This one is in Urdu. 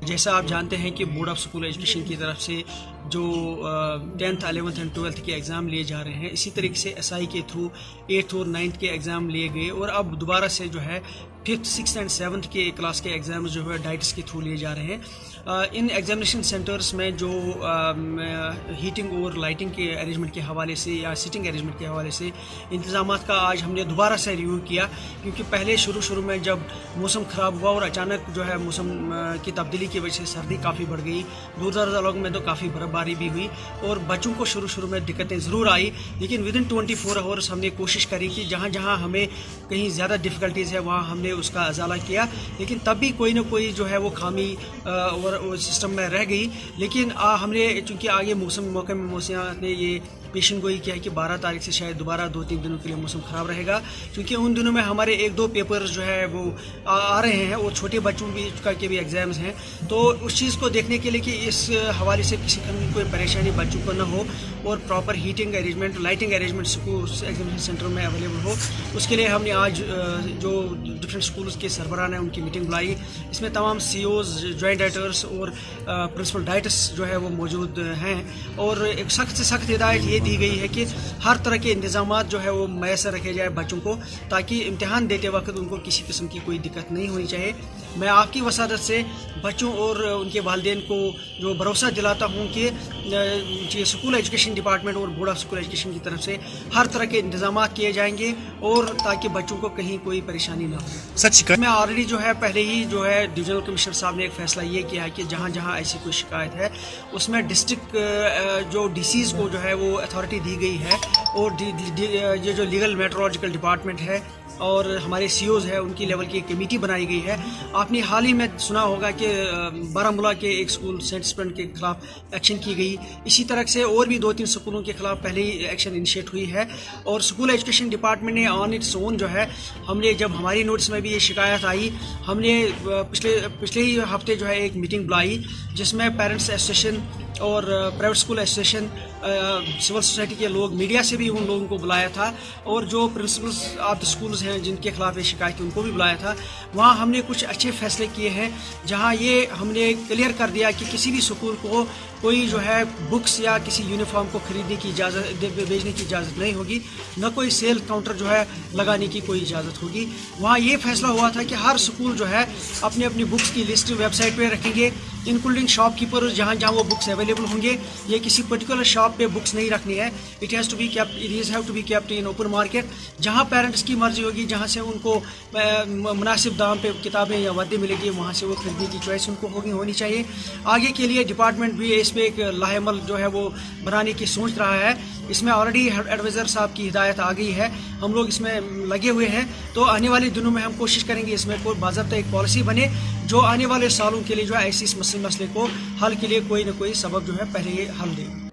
جیسا آپ جانتے ہیں کہ بورڈ آف اسکول ایجوکیشن کی طرف سے جو 10th 11th اینڈ 12th کے ایگزام لیے جا رہے ہیں، اسی طریقے سے SI کے تھرو 8th اور 9th کے ایگزام لیے گئے، اور اب دوبارہ سے جو ہے 5th 6th اینڈ 7th کے کلاس کے ایگزامز جو ہے ڈائٹس کے تھرو لیے جا رہے ہیں۔ ان ایگزامینیشن سینٹرز میں جو ہیٹنگ اور لائٹنگ کے ارینجمنٹ کے حوالے سے یا سیٹنگ ارینجمنٹ کے حوالے سے انتظامات کا آج ہم نے دوبارہ سے ریویو کیا، کیونکہ پہلے شروع میں جب موسم خراب ہوا اور اچانک جو ہے موسم کی تبدیلی کی وجہ سے سردی کافی بڑھ گئی، دور دراز علاقوں میں تو کافی برف باری بھی ہوئی اور بچوں کو شروع میں دقتیں ضرور آئی، لیکن ودن 24 آورس ہم نے کوشش کری کہ جہاں جہاں ہمیں کہیں زیادہ ڈفیکلٹیز ہے وہاں ہم نے اس کا ازالہ کیا، لیکن تب بھی کوئی نہ کوئی جو ہے وہ خامی اور سسٹم میں رہ گئی۔ لیکن ہم نے چونکہ آگے موقع میں موسمیات نے یہ پیشن گوئی کیا ہے کہ 12 تاریخ سے شاید دوبارہ 2-3 دنوں کے لیے موسم خراب رہے گا، کیونکہ ان دنوں میں ہمارے 1-2 پیپر جو ہے وہ آ رہے ہیں اور چھوٹے بچوں کے بھی ایگزامز ہیں، تو اس چیز کو دیکھنے کے لیے کہ اس حوالے سے کسی قسم کی کوئی پریشانی بچوں کو نہ ہو اور proper heating arrangement lighting arrangement school examination centre میں اویلیبل ہو، اس کے لیے ہم نے آج جو ڈفرینٹ اسکولز کے سربراہ ہیں ان کی میٹنگ بلائی۔ اس میں تمام CEOs جوائنٹ ڈائریکٹرز اور پرنسپل ڈائٹس جو ہے وہ موجود ہیں، اور ایک سخت سے سخت ہدایت یہ دی گئی ہے کہ ہر طرح کے انتظامات جو ہے وہ میسر رکھے جائے بچوں کو، تاکہ امتحان دیتے وقت ان کو کسی قسم کی کوئی دقت نہیں ہونی چاہیے۔ میں آپ کی وسادت سے بچوں اور ان کے والدین کو جو بھروسہ دلاتا ہوں کہ اسکول ایجوکیشن ڈپارٹمنٹ اور بورڈ آف اسکول ایجوکیشن کی طرف سے ہر طرح کے انتظامات کیے جائیں گے، اور تاکہ بچوں کو کہیں کوئی پریشانی نہ ہو۔ میں آلریڈی جو ہے پہلے ہی جو ہے ڈویژنل کمشنر صاحب نے ایک فیصلہ یہ کیا ہے کہ جہاں جہاں ایسی کوئی شکایت ہے اس میں ڈسٹرکٹ جو DCs کو جو ہے وہ اتھارٹی دی گئی ہے، اور یہ جو لیگل میٹرولوجیکل ڈپارٹمنٹ ہے اور ہمارے CEOs ہیں ان کی لیول کی ایک کمیٹی بنائی گئی ہے۔ آپ نے حال ہی میں سنا ہوگا کہ بارہمولہ کے ایک اسکول سینٹ اسٹوڈنٹ کے خلاف ایکشن کی گئی، اسی طرح سے اور بھی 2-3 اسکولوں کے خلاف پہلے ہی ایکشن انیشیٹ ہوئی ہے، اور اسکول ایجوکیشن ڈپارٹمنٹ نے آن اٹس اون جو ہے ہم نے جب ہماری نوٹس میں بھی یہ شکایت آئی، ہم نے پچھلے ہی ہفتے جو ہے ایک میٹنگ بلائی جس میں پیرنٹس ایسوسیشن اور private school association civil society کے لوگ میڈیا سے بھی ان لوگوں کو بلایا تھا، اور جو پرنسپلز آف دا اسکولز ہیں جن کے خلاف یہ شکایت تھی ان کو بھی بلایا تھا۔ وہاں ہم نے کچھ اچھے فیصلے کیے ہیں، جہاں یہ ہم نے کلیئر کر دیا کہ کسی بھی اسکول کو کوئی جو ہے بکس یا کسی یونیفارم کو خریدنے کی اجازت بیچنے کی اجازت نہیں ہوگی، نہ کوئی سیل کاؤنٹر جو ہے لگانے کی کوئی اجازت ہوگی۔ وہاں یہ فیصلہ ہوا تھا کہ ہر اسکول جو ہے اپنی بکس کی لسٹ ویب سائٹ پہ رکھیں گے، انکلوڈنگ شاپ کیپر جہاں وہ بکس اویلیبل ہوں گے۔ یہ کسی پرٹیکولر شاپ پہ بکس نہیں رکھنی ہے، it have to be kept in open market, جہاں پیرنٹس کی مرضی ہوگی، جہاں سے ان کو مناسب دام پہ کتابیں یا وردی ملے گی وہاں سے وہ خریدنے کی چوائس ان کو ہونی چاہیے۔ آگے کے لیے ڈپارٹمنٹ بھی اس پہ ایک لاہ عمل جو ہے وہ بنانے کی سوچ رہا ہے۔ اس میں آلریڈی ایڈوائزر صاحب کی ہدایت آ گئی ہے، ہم لوگ اس میں لگے ہوئے ہیں، تو آنے والے دنوں میں ہم کوشش کریں گے اس میں کوئی باضابطہ ایک پالیسی بنے جو آنے والے سالوں کے لیے جو ہے ایسی اس مسئلے کو حل کے لیے کوئی نہ کوئی سبب جو ہے پہلے یہ حل دے۔